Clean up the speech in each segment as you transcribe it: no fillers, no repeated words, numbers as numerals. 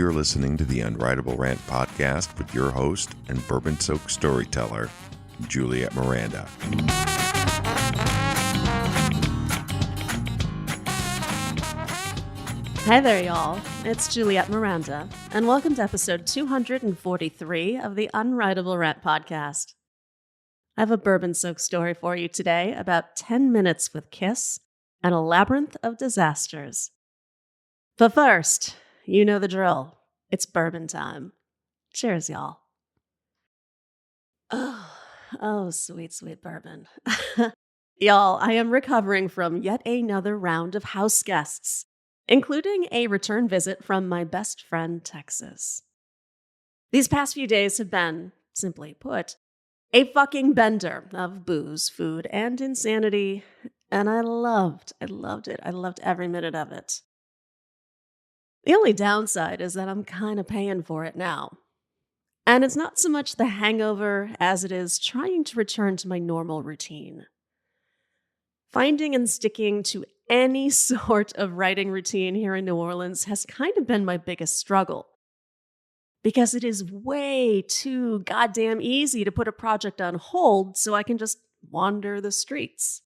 You're listening to the Unwritable Rant podcast with your host and bourbon-soaked storyteller, Juliette Miranda. Hi there, y'all. It's Juliette Miranda, and welcome to episode 243 of the Unwritable Rant podcast. I have a bourbon-soaked story for you today about 10 minutes with Kiss and a labyrinth of disasters. But first, you know the drill. It's bourbon time. Cheers, y'all. Oh, sweet, sweet bourbon. Y'all, I am recovering from yet another round of house guests, including a return visit from my best friend, Texas. These past few days have been, simply put, a fucking bender of booze, food, and insanity, and I loved it. I loved every minute of it. The only downside is that I'm kind of paying for it now. And it's not so much the hangover as it is trying to return to my normal routine. Finding and sticking to any sort of writing routine here in New Orleans has kind of been my biggest struggle. Because it is way too goddamn easy to put a project on hold so I can just wander the streets.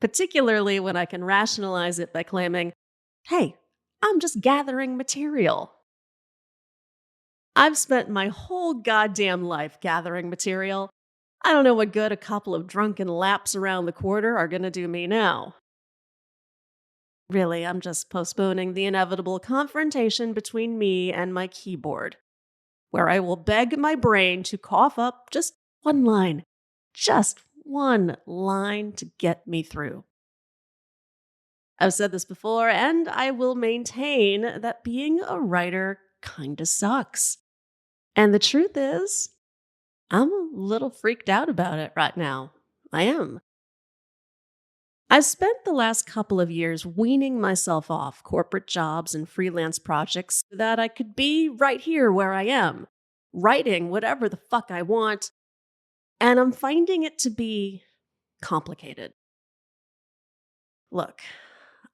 Particularly when I can rationalize it by claiming, hey, I'm just gathering material. I've spent my whole goddamn life gathering material. I don't know what good a couple of drunken laps around the quarter are going to do me now. Really, I'm just postponing the inevitable confrontation between me and my keyboard, where I will beg my brain to cough up just one line to get me through. I've said this before, and I will maintain that being a writer kinda sucks. And the truth is, I'm a little freaked out about it right now. I am. I've spent the last couple of years weaning myself off corporate jobs and freelance projects so that I could be right here where I am, writing whatever the fuck I want, and I'm finding it to be complicated. Look,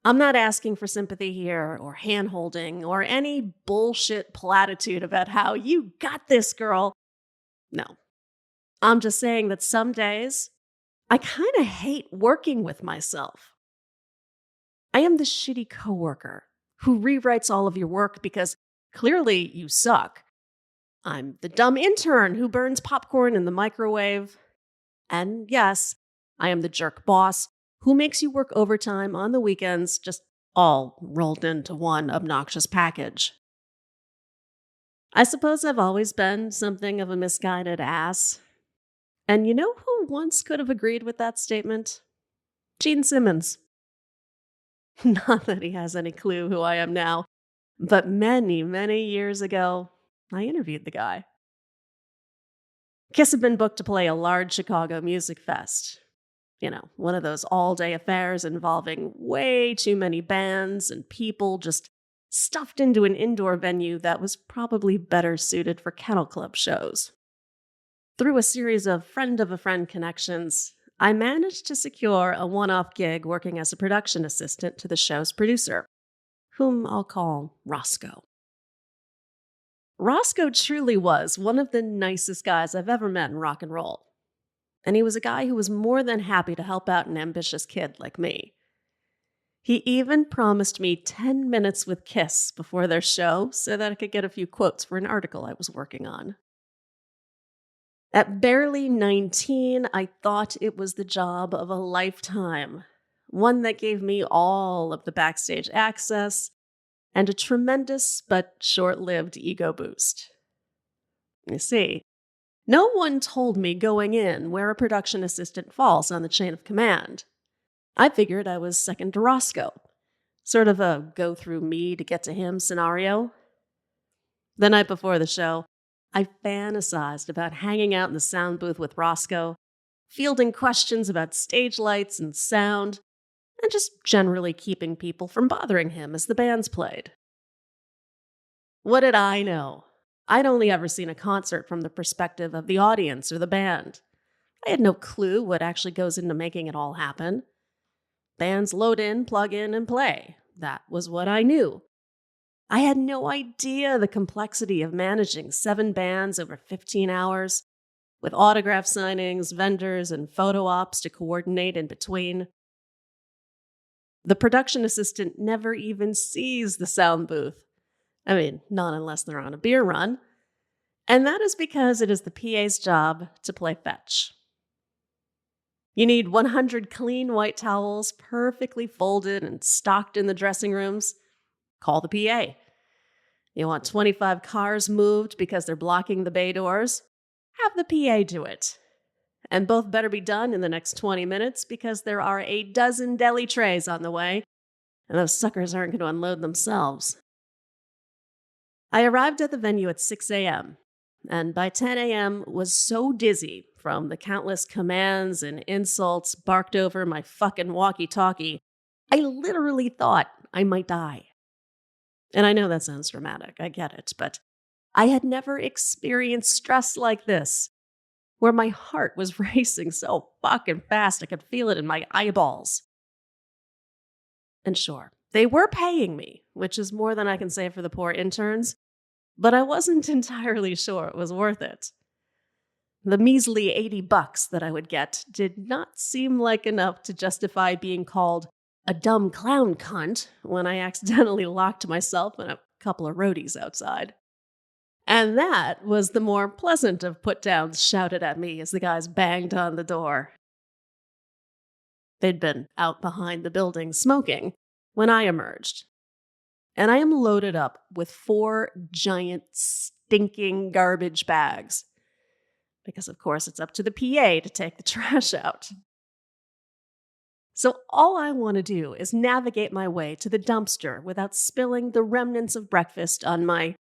I'm not asking for sympathy here or hand-holding or any bullshit platitude about how you got this, girl. No. I'm just saying that some days I kind of hate working with myself. I am the shitty coworker who rewrites all of your work because clearly you suck. I'm the dumb intern who burns popcorn in the microwave. And yes, I am the jerk boss who makes you work overtime on the weekends, just all rolled into one obnoxious package. I suppose I've always been something of a misguided ass. And you know who once could have agreed with that statement? Gene Simmons. Not that he has any clue who I am now, but many, many years ago, I interviewed the guy. Kiss had been booked to play a large Chicago music fest. You know, one of those all-day affairs involving way too many bands and people just stuffed into an indoor venue that was probably better suited for kennel club shows. Through a series of friend-of-a-friend connections, I managed to secure a one-off gig working as a production assistant to the show's producer, whom I'll call Roscoe. Roscoe truly was one of the nicest guys I've ever met in rock and roll. And he was a guy who was more than happy to help out an ambitious kid like me. He even promised me 10 minutes with Kiss before their show so that I could get a few quotes for an article I was working on. At barely 19, I thought it was the job of a lifetime, one that gave me all of the backstage access and a tremendous but short-lived ego boost. You see, no one told me going in where a production assistant falls on the chain of command. I figured I was second to Roscoe, sort of a go through me to get to him scenario. The night before the show, I fantasized about hanging out in the sound booth with Roscoe, fielding questions about stage lights and sound, and just generally keeping people from bothering him as the bands played. What did I know? I'd only ever seen a concert from the perspective of the audience or the band. I had no clue what actually goes into making it all happen. Bands load in, plug in, and play. That was what I knew. I had no idea the complexity of managing 7 bands over 15 hours, with autograph signings, vendors, and photo ops to coordinate in between. The production assistant never even sees the sound booth. I mean, not unless they're on a beer run. And that is because it is the PA's job to play fetch. You need 100 clean white towels perfectly folded and stocked in the dressing rooms. Call the PA. You want 25 cars moved because they're blocking the bay doors? Have the PA do it. And both better be done in the next 20 minutes because there are a dozen deli trays on the way, and those suckers aren't going to unload themselves. I arrived at the venue at 6 a.m., and by 10 a.m. was so dizzy from the countless commands and insults barked over my fucking walkie-talkie, I literally thought I might die. And I know that sounds dramatic, I get it, but I had never experienced stress like this, where my heart was racing so fucking fast I could feel it in my eyeballs. And sure, they were paying me, which is more than I can say for the poor interns, but I wasn't entirely sure it was worth it. The measly $80 that I would get did not seem like enough to justify being called a dumb clown cunt when I accidentally locked myself in a couple of roadies outside. And that was the more pleasant of putdowns shouted at me as the guys banged on the door. They'd been out behind the building smoking when I emerged. And I am loaded up with 4 giant, stinking garbage bags. Because, of course, it's up to the PA to take the trash out. So all I want to do is navigate my way to the dumpster without spilling the remnants of breakfast on my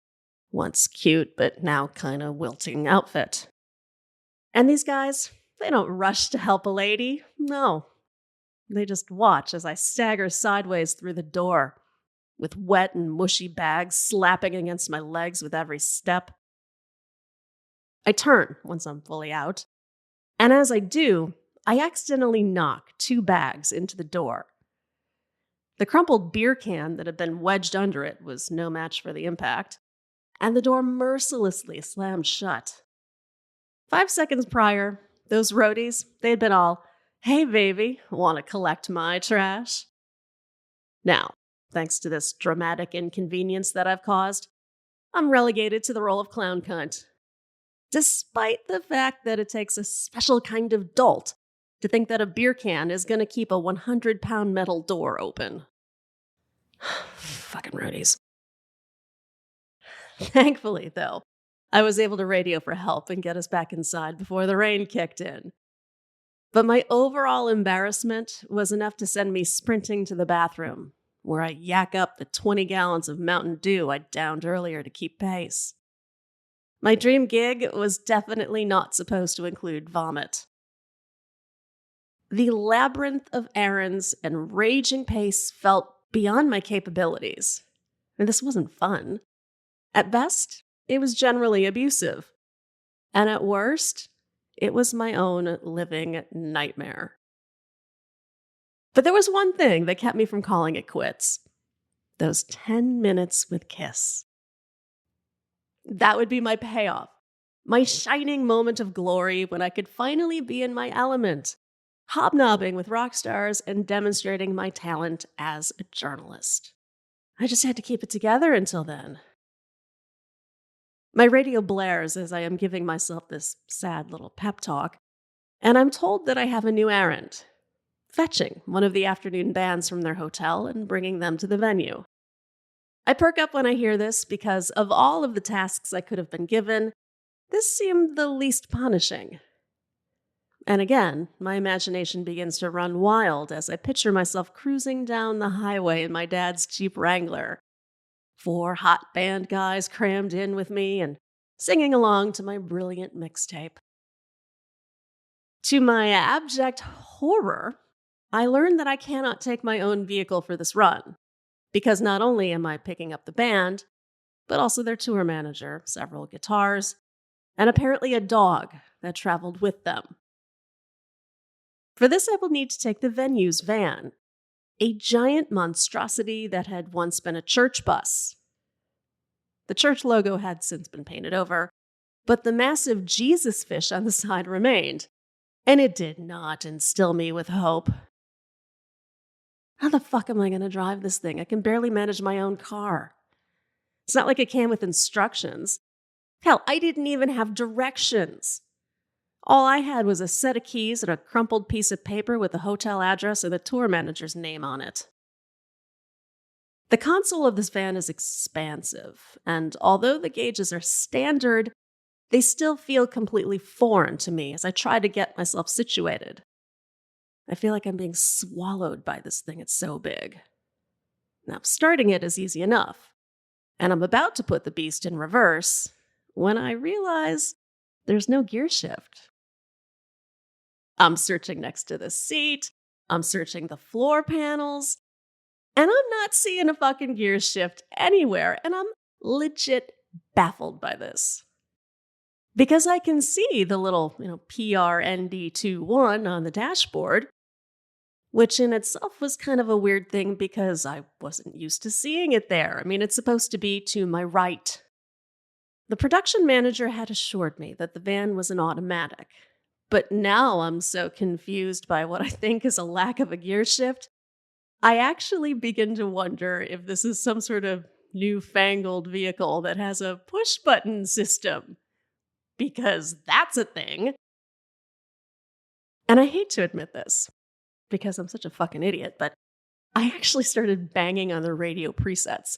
once cute but now kind of wilting outfit. And these guys, they don't rush to help a lady. No. They just watch as I stagger sideways through the door, with wet and mushy bags slapping against my legs with every step. I turn once I'm fully out, and as I do, I accidentally knock 2 bags into the door. The crumpled beer can that had been wedged under it was no match for the impact, and the door mercilessly slammed shut. 5 seconds prior, those roadies, they had been all, "Hey baby, want to collect my trash?" Now, thanks to this dramatic inconvenience that I've caused, I'm relegated to the role of clown cunt. Despite the fact that it takes a special kind of dolt to think that a beer can is going to keep a 100-pound metal door open. Fucking roadies. Thankfully, though, I was able to radio for help and get us back inside before the rain kicked in. But my overall embarrassment was enough to send me sprinting to the bathroom, where I yak up the 20 gallons of Mountain Dew I downed earlier to keep pace. My dream gig was definitely not supposed to include vomit. The labyrinth of errands and raging pace felt beyond my capabilities. And this wasn't fun. At best, it was generally abusive. And at worst, it was my own living nightmare. But there was one thing that kept me from calling it quits. Those 10 minutes with Kiss. That would be my payoff. My shining moment of glory when I could finally be in my element, hobnobbing with rock stars and demonstrating my talent as a journalist. I just had to keep it together until then. My radio blares as I am giving myself this sad little pep talk, and I'm told that I have a new errand. Fetching one of the afternoon bands from their hotel and bringing them to the venue. I perk up when I hear this because of all of the tasks I could have been given, this seemed the least punishing. And again, my imagination begins to run wild as I picture myself cruising down the highway in my dad's Jeep Wrangler. 4 hot band guys crammed in with me and singing along to my brilliant mixtape. To my abject horror, I learned that I cannot take my own vehicle for this run, because not only am I picking up the band, but also their tour manager, several guitars, and apparently a dog that traveled with them. For this, I will need to take the venue's van, a giant monstrosity that had once been a church bus, The church logo had since been painted over, but the massive Jesus fish on the side remained, and it did not instill me with hope. How the fuck am I going to drive this thing? I can barely manage my own car. It's not like it came with instructions. Hell, I didn't even have directions. All I had was a set of keys and a crumpled piece of paper with the hotel address and the tour manager's name on it. The console of this van is expansive, and although the gauges are standard, they still feel completely foreign to me as I try to get myself situated. I feel like I'm being swallowed by this thing, it's so big. Now, starting it is easy enough, and I'm about to put the beast in reverse when I realize there's no gear shift. I'm searching next to the seat, I'm searching the floor panels, and I'm not seeing a fucking gear shift anywhere, and I'm legit baffled by this. Because I can see the little, PRND21 on the dashboard, which in itself was kind of a weird thing because I wasn't used to seeing it there. I mean, it's supposed to be to my right. The production manager had assured me that the van was an automatic, but now I'm so confused by what I think is a lack of a gear shift, I actually begin to wonder if this is some sort of newfangled vehicle that has a push-button system. Because that's a thing. And I hate to admit this, because I'm such a fucking idiot, but I actually started banging on the radio presets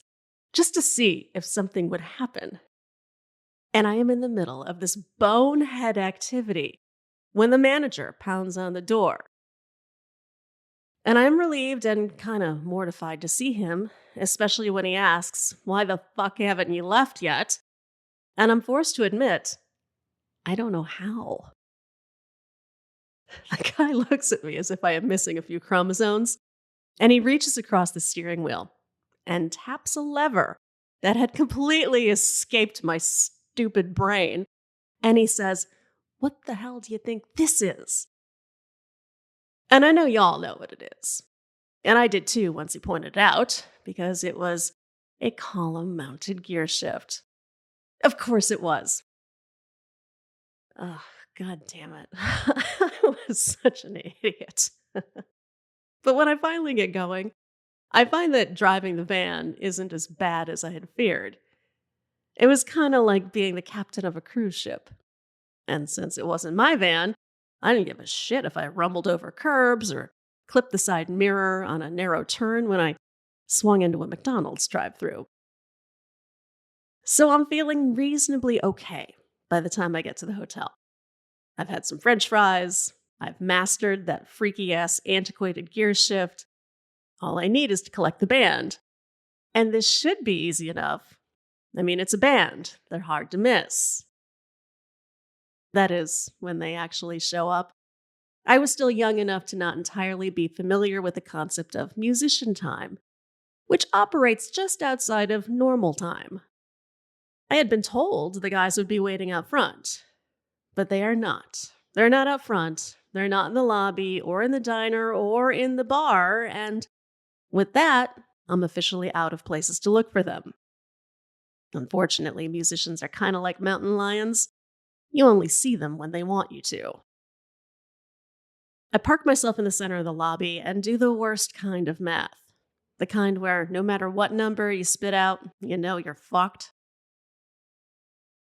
just to see if something would happen. And I am in the middle of this bonehead activity when the manager pounds on the door. And I'm relieved and kind of mortified to see him, especially when he asks, "Why the fuck haven't you left yet?" And I'm forced to admit, I don't know how. The guy looks at me as if I am missing a few chromosomes, and he reaches across the steering wheel and taps a lever that had completely escaped my stupid brain. And he says, "What the hell do you think this is?" And I know y'all know what it is. And I did too once he pointed it out, because it was a column-mounted gear shift. Of course it was. Oh, God damn it. I was such an idiot. But when I finally get going, I find that driving the van isn't as bad as I had feared. It was kind of like being the captain of a cruise ship. And since it wasn't my van, I didn't give a shit if I rumbled over curbs or clipped the side mirror on a narrow turn when I swung into a McDonald's drive-thru. So I'm feeling reasonably okay by the time I get to the hotel. I've had some French fries. I've mastered that freaky-ass antiquated gear shift. All I need is to collect the band. And this should be easy enough. I mean, it's a band. They're hard to miss. That is, when they actually show up. I was still young enough to not entirely be familiar with the concept of musician time, which operates just outside of normal time. I had been told the guys would be waiting out front, but they are not. They're not out front. They're not in the lobby or in the diner or in the bar, and with that, I'm officially out of places to look for them. Unfortunately, musicians are kind of like mountain lions. You only see them when they want you to. I park myself in the center of the lobby and do the worst kind of math. The kind where no matter what number you spit out, you know you're fucked.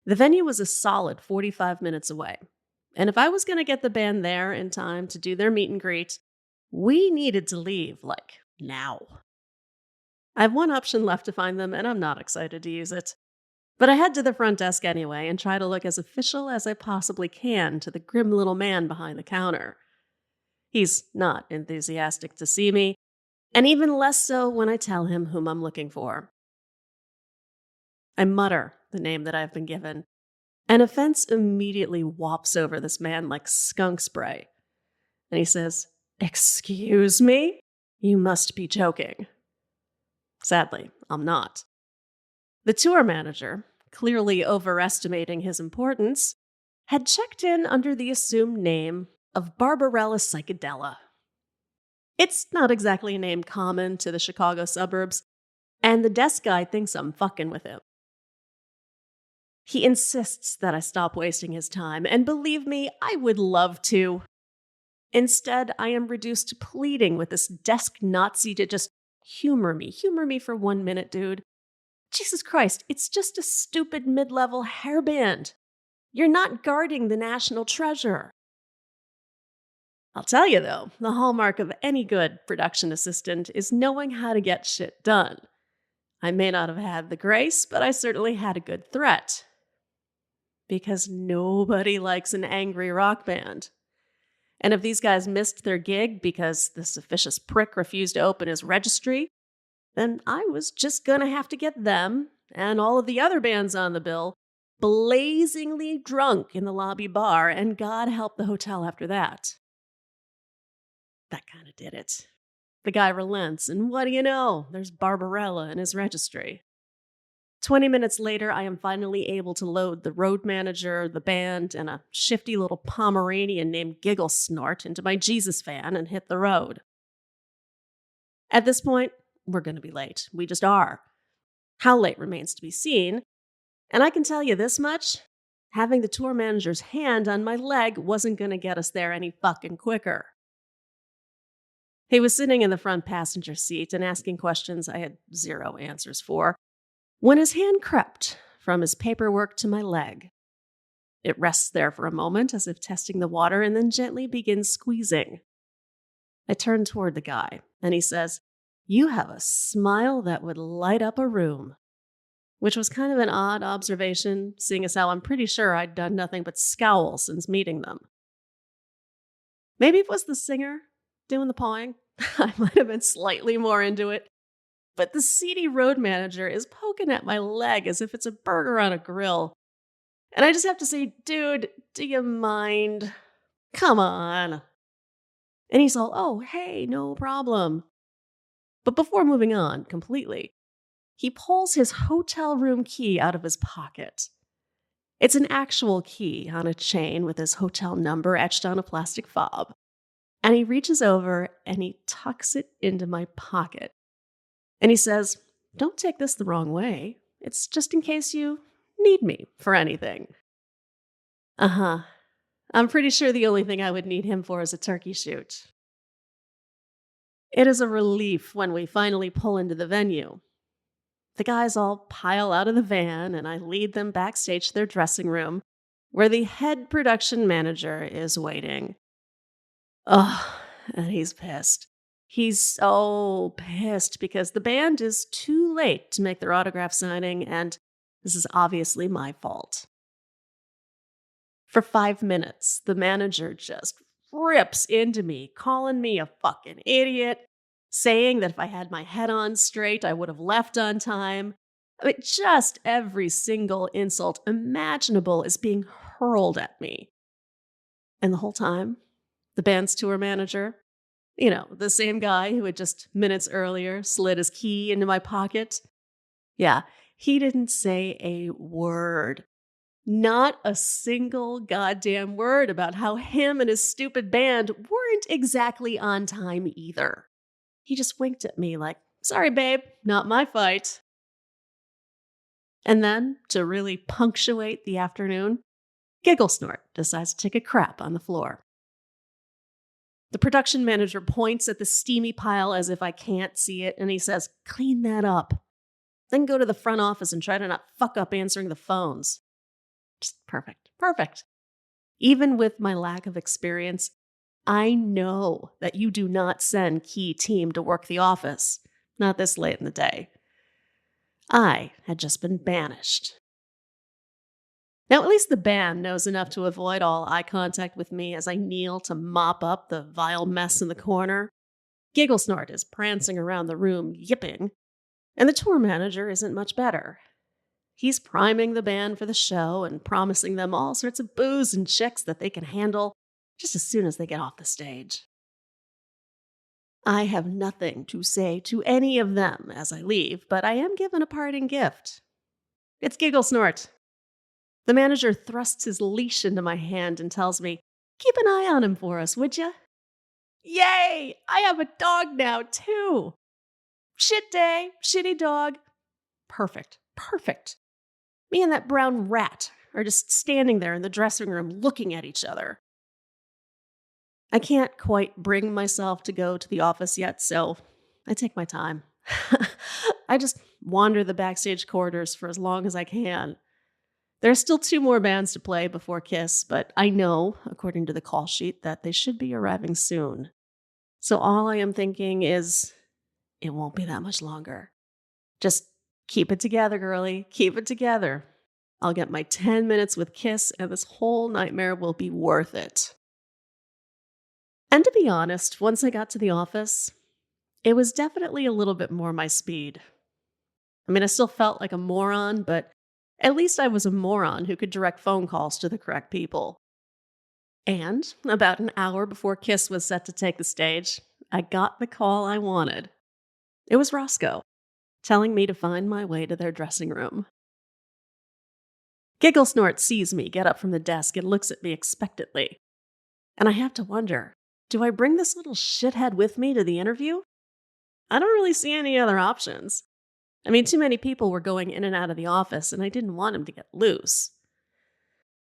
The venue was a solid 45 minutes away. And if I was going to get the band there in time to do their meet and greet, we needed to leave, now. I have one option left to find them, and I'm not excited to use it. But I head to the front desk anyway and try to look as official as I possibly can to the grim little man behind the counter. He's not enthusiastic to see me, and even less so when I tell him whom I'm looking for. I mutter the name that I've been given, and offense immediately whops over this man like skunk spray. And he says, "Excuse me? You must be joking." Sadly, I'm not. The tour manager, clearly overestimating his importance, had checked in under the assumed name of Barbarella Psychedella. It's not exactly a name common to the Chicago suburbs, and the desk guy thinks I'm fucking with him. He insists that I stop wasting his time, and believe me, I would love to. Instead, I am reduced to pleading with this desk Nazi to just humor me. Humor me for 1 minute, dude. Jesus Christ, it's just a stupid mid-level hairband. You're not guarding the national treasure. I'll tell you though, the hallmark of any good production assistant is knowing how to get shit done. I may not have had the grace, but I certainly had a good threat. Because nobody likes an angry rock band. And if these guys missed their gig because this officious prick refused to open his registry, then I was just gonna have to get them, and all of the other bands on the bill, blazingly drunk in the lobby bar, and God help the hotel after that. That kind of did it. The guy relents, and what do you know? There's Barbarella in his registry. 20 minutes later, I am finally able to load the road manager, the band, and a shifty little Pomeranian named Gigglesnort into my Jesus van and hit the road. At this point, we're going to be late. We just are. How late remains to be seen. And I can tell you this much, having the tour manager's hand on my leg wasn't going to get us there any fucking quicker. He was sitting in the front passenger seat and asking questions I had zero answers for, when his hand crept from his paperwork to my leg. It rests there for a moment as if testing the water and then gently begins squeezing. I turn toward the guy and he says, "You have a smile that would light up a room." Which was kind of an odd observation, seeing as how I'm pretty sure I'd done nothing but scowl since meeting them. Maybe it was the singer doing the pawing. I might have been slightly more into it. But the seedy road manager is poking at my leg as if it's a burger on a grill. And I just have to say, dude, do you mind? Come on. And he's all, oh, hey, no problem. But before moving on completely, he pulls his hotel room key out of his pocket. It's an actual key on a chain with his hotel number etched on a plastic fob. And he reaches over and he tucks it into my pocket. And he says, "Don't take this the wrong way. It's just in case you need me for anything." Uh-huh. I'm pretty sure the only thing I would need him for is a turkey shoot. It is a relief when we finally pull into the venue. The guys all pile out of the van, and I lead them backstage to their dressing room, where the head production manager is waiting. Oh, and he's pissed. He's so pissed because the band is too late to make their autograph signing, and this is obviously my fault. For 5 minutes, the manager just rips into me, calling me a fucking idiot, saying that if I had my head on straight, I would have left on time. I mean, just every single insult imaginable is being hurled at me. And the whole time, the band's tour manager, the same guy who had just minutes earlier slid his key into my pocket. Yeah, he didn't say a word. Not a single goddamn word about how him and his stupid band weren't exactly on time either. He just winked at me like, "Sorry, babe, not my fight." And then, to really punctuate the afternoon, Gigglesnort decides to take a crap on the floor. The production manager points at the steamy pile as if I can't see it, and he says, "Clean that up. Then go to the front office and try to not fuck up answering the phones." Just perfect. Perfect. Even with my lack of experience, I know that you do not send key team to work the office. Not this late in the day. I had just been banished. Now, at least the band knows enough to avoid all eye contact with me as I kneel to mop up the vile mess in the corner. Gigglesnort is prancing around the room, yipping, and the tour manager isn't much better. He's priming the band for the show and promising them all sorts of booze and chicks that they can handle just as soon as they get off the stage. I have nothing to say to any of them as I leave, but I am given a parting gift. It's Gigglesnort. The manager thrusts his leash into my hand and tells me, "Keep an eye on him for us, would ya?" Yay! I have a dog now, too. Shit day, shitty dog. Perfect. Me and that brown rat are just standing there in the dressing room looking at each other. I can't quite bring myself to go to the office yet, so I take my time. I just wander the backstage corridors for as long as I can. There are still 2 more bands to play before Kiss, but I know, according to the call sheet, that they should be arriving soon. So all I am thinking is, it won't be that much longer. Just keep it together, girlie. Keep it together. I'll get my 10 minutes with Kiss, and this whole nightmare will be worth it. And to be honest, once I got to the office, it was definitely a little bit more my speed. I mean, I still felt like a moron, but at least I was a moron who could direct phone calls to the correct people. And about an hour before Kiss was set to take the stage, I got the call I wanted. It was Roscoe, telling me to find my way to their dressing room. Gigglesnort sees me get up from the desk and looks at me expectantly. And I have to wonder, do I bring this little shithead with me to the interview? I don't really see any other options. I mean, too many people were going in and out of the office, and I didn't want him to get loose.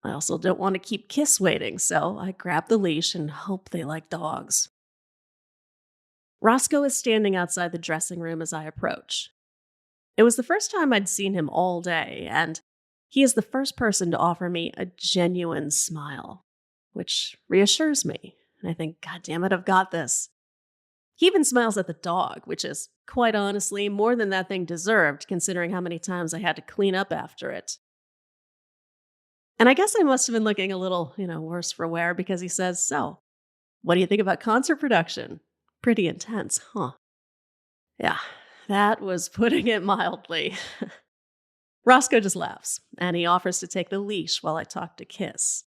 I also don't want to keep Kiss waiting, so I grab the leash and hope they like dogs. Roscoe is standing outside the dressing room as I approach. It was the first time I'd seen him all day, and he is the first person to offer me a genuine smile, which reassures me, and I think, God damn it, I've got this. He even smiles at the dog, which is, quite honestly, more than that thing deserved, considering how many times I had to clean up after it. And I guess I must have been looking a little, worse for wear, because he says, "So, what do you think about concert production? Pretty intense, huh?" Yeah, that was putting it mildly. Roscoe just laughs, and he offers to take the leash while I talk to Kiss.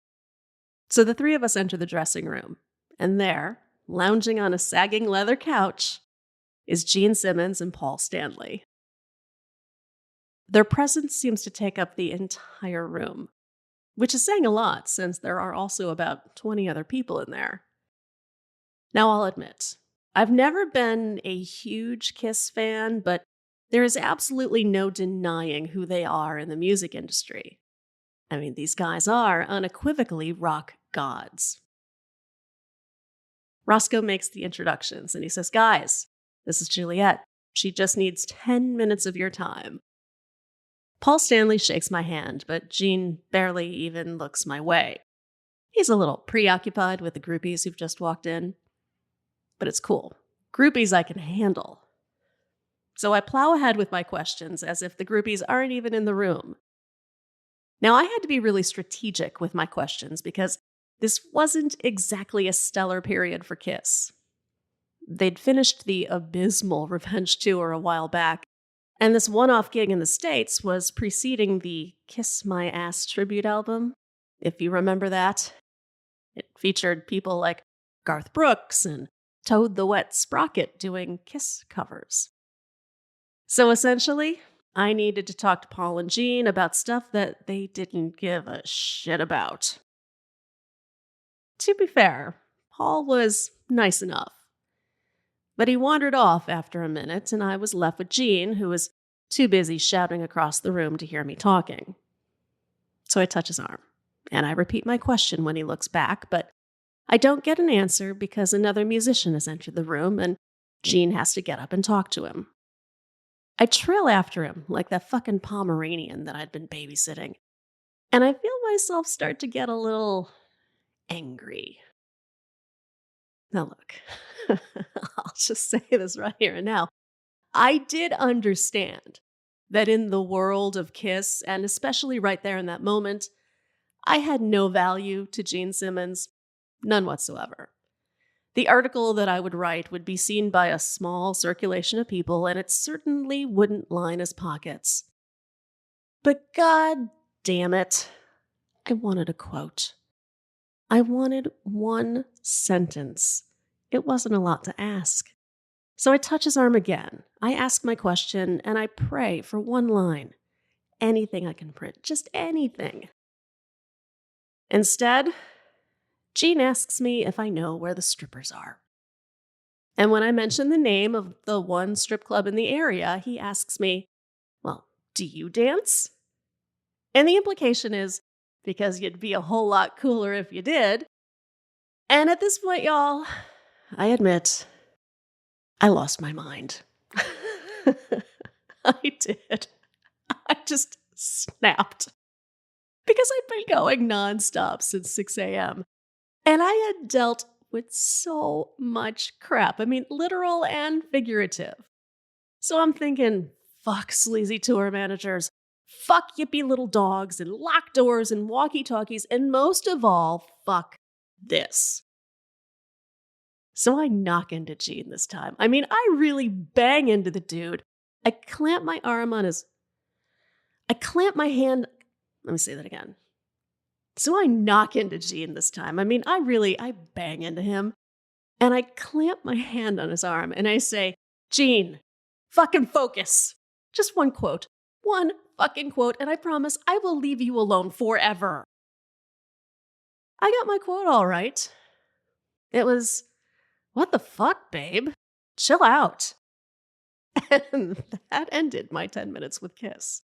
So the 3 of us enter the dressing room, and there, lounging on a sagging leather couch, is Gene Simmons and Paul Stanley. Their presence seems to take up the entire room, which is saying a lot since there are also about 20 other people in there. Now, I'll admit, I've never been a huge Kiss fan, but there is absolutely no denying who they are in the music industry. I mean, these guys are unequivocally rock gods. Roscoe makes the introductions, and he says, "Guys, this is Juliette. She just needs 10 minutes of your time." Paul Stanley shakes my hand, but Gene barely even looks my way. He's a little preoccupied with the groupies who've just walked in. But it's cool. Groupies I can handle. So I plow ahead with my questions as if the groupies aren't even in the room. Now, I had to be really strategic with my questions because this wasn't exactly a stellar period for Kiss. They'd finished the abysmal Revenge tour a while back, and this one-off gig in the States was preceding the Kiss My Ass tribute album, if you remember that. It featured people like Garth Brooks and Toad the Wet Sprocket doing Kiss covers. So essentially, I needed to talk to Paul and Gene about stuff that they didn't give a shit about. To be fair, Paul was nice enough. But he wandered off after a minute, and I was left with Gene, who was too busy shouting across the room to hear me talking. So I touch his arm, and I repeat my question when he looks back, but I don't get an answer because another musician has entered the room, and Gene has to get up and talk to him. I trail after him like that fucking Pomeranian that I'd been babysitting, and I feel myself start to get a little angry. Now look, I'll just say this right here and now. I did understand that in the world of Kiss, and especially right there in that moment, I had no value to Gene Simmons, none whatsoever. The article that I would write would be seen by a small circulation of people, and it certainly wouldn't line his pockets. But god damn it, I wanted a quote. I wanted one sentence. It wasn't a lot to ask. So I touch his arm again. I ask my question, and I pray for one line. Anything I can print, just anything. Instead, Gene asks me if I know where the strippers are. And when I mention the name of the one strip club in the area, he asks me, "Well, do you dance?" And the implication is because you'd be a whole lot cooler if you did. And at this point, y'all, I admit, I lost my mind. I did. I just snapped. Because I'd been going nonstop since 6 a.m. And I had dealt with so much crap. I mean, literal and figurative. So I'm thinking, fuck sleazy tour managers. Fuck yippy little dogs and locked doors and walkie-talkies. And most of all, fuck this. So I knock into Gene this time. I mean, I really bang into the dude. I clamp my hand. Let me say that again. So I knock into Gene this time. I mean, I bang into him. And I clamp my hand on his arm and I say, Gene, fucking focus. Just one quote. One fucking quote. And I promise I will leave you alone forever. I got my quote all right. It was, what the fuck, babe? Chill out. And that ended my 10 minutes with Kiss.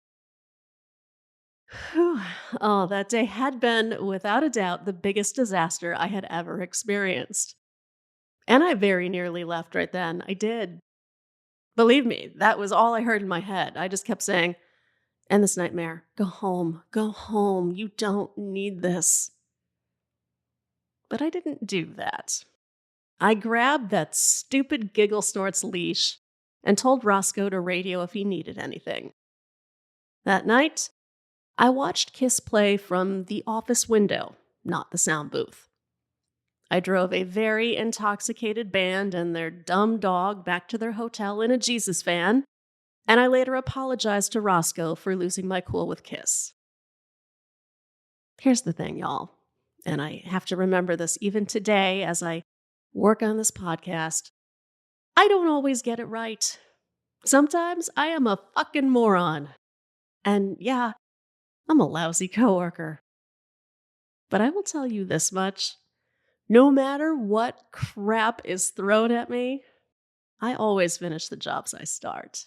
Whew. Oh, that day had been, without a doubt, the biggest disaster I had ever experienced. And I very nearly left right then. I did. Believe me, that was all I heard in my head. I just kept saying, end this nightmare. Go home. Go home. You don't need this. But I didn't do that. I grabbed that stupid Gigglesnort's leash and told Roscoe to radio if he needed anything. That night, I watched Kiss play from the office window, not the sound booth. I drove a very intoxicated band and their dumb dog back to their hotel in a Jesus van, and I later apologized to Roscoe for losing my cool with Kiss. Here's the thing, y'all, and I have to remember this even today as I work on this podcast. I don't always get it right. Sometimes I am a fucking moron. And yeah, I'm a lousy coworker. But I will tell you this much. No matter what crap is thrown at me, I always finish the jobs I start.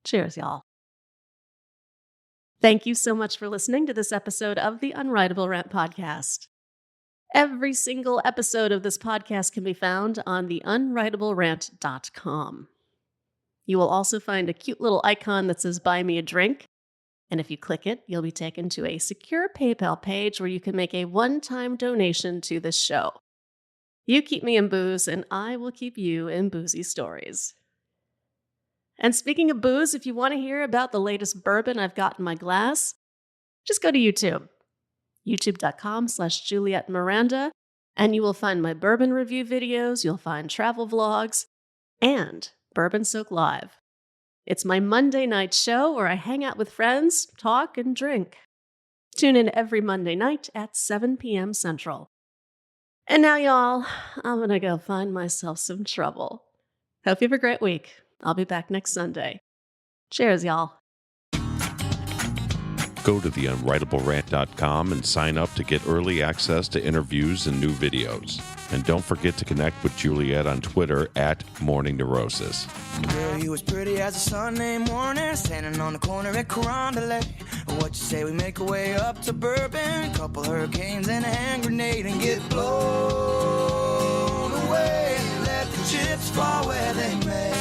Cheers, y'all. Thank you so much for listening to this episode of the Unwritable Rant Podcast. Every single episode of this podcast can be found on the unwritablerant.com. You will also find a cute little icon that says Buy Me a Drink. And if you click it, you'll be taken to a secure PayPal page where you can make a one-time donation to this show. You keep me in booze, and I will keep you in boozy stories. And speaking of booze, if you want to hear about the latest bourbon I've got in my glass, just go to YouTube. youtube.com/Juliette Miranda, and you will find my bourbon review videos, you'll find travel vlogs, and Bourbon-Soaked Live. It's my Monday night show where I hang out with friends, talk, and drink. Tune in every Monday night at 7 p.m. Central. And now, y'all, I'm going to go find myself some trouble. Hope you have a great week. I'll be back next Sunday. Cheers, y'all. Go to theunwritablerant.com and sign up to get early access to interviews and new videos. And don't forget to connect with Juliette on Twitter at Morning Neurosis. Girl, you was pretty as a Sunday morning, standing on the corner at Carondelet. What you say we make our way up to Bourbon, a couple hurricanes and a hand grenade, and get blown away and let the chips fall where they may.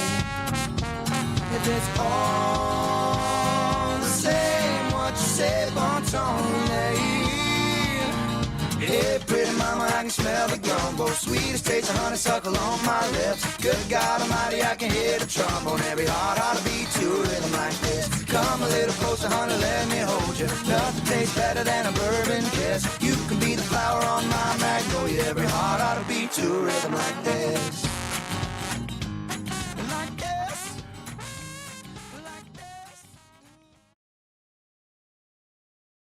If it's all the same, what you say, bon ton, hey, pretty mama, I can smell the gumbo. Sweetest taste of honeysuckle on my lips. Good God Almighty, I can hear the trombone. Every heart ought to beat to a rhythm like this. Come a little closer, honey, let me hold you. Nothing tastes better than a bourbon kiss. You can be the flower on my magnolia. Every heart ought to beat to a rhythm like this.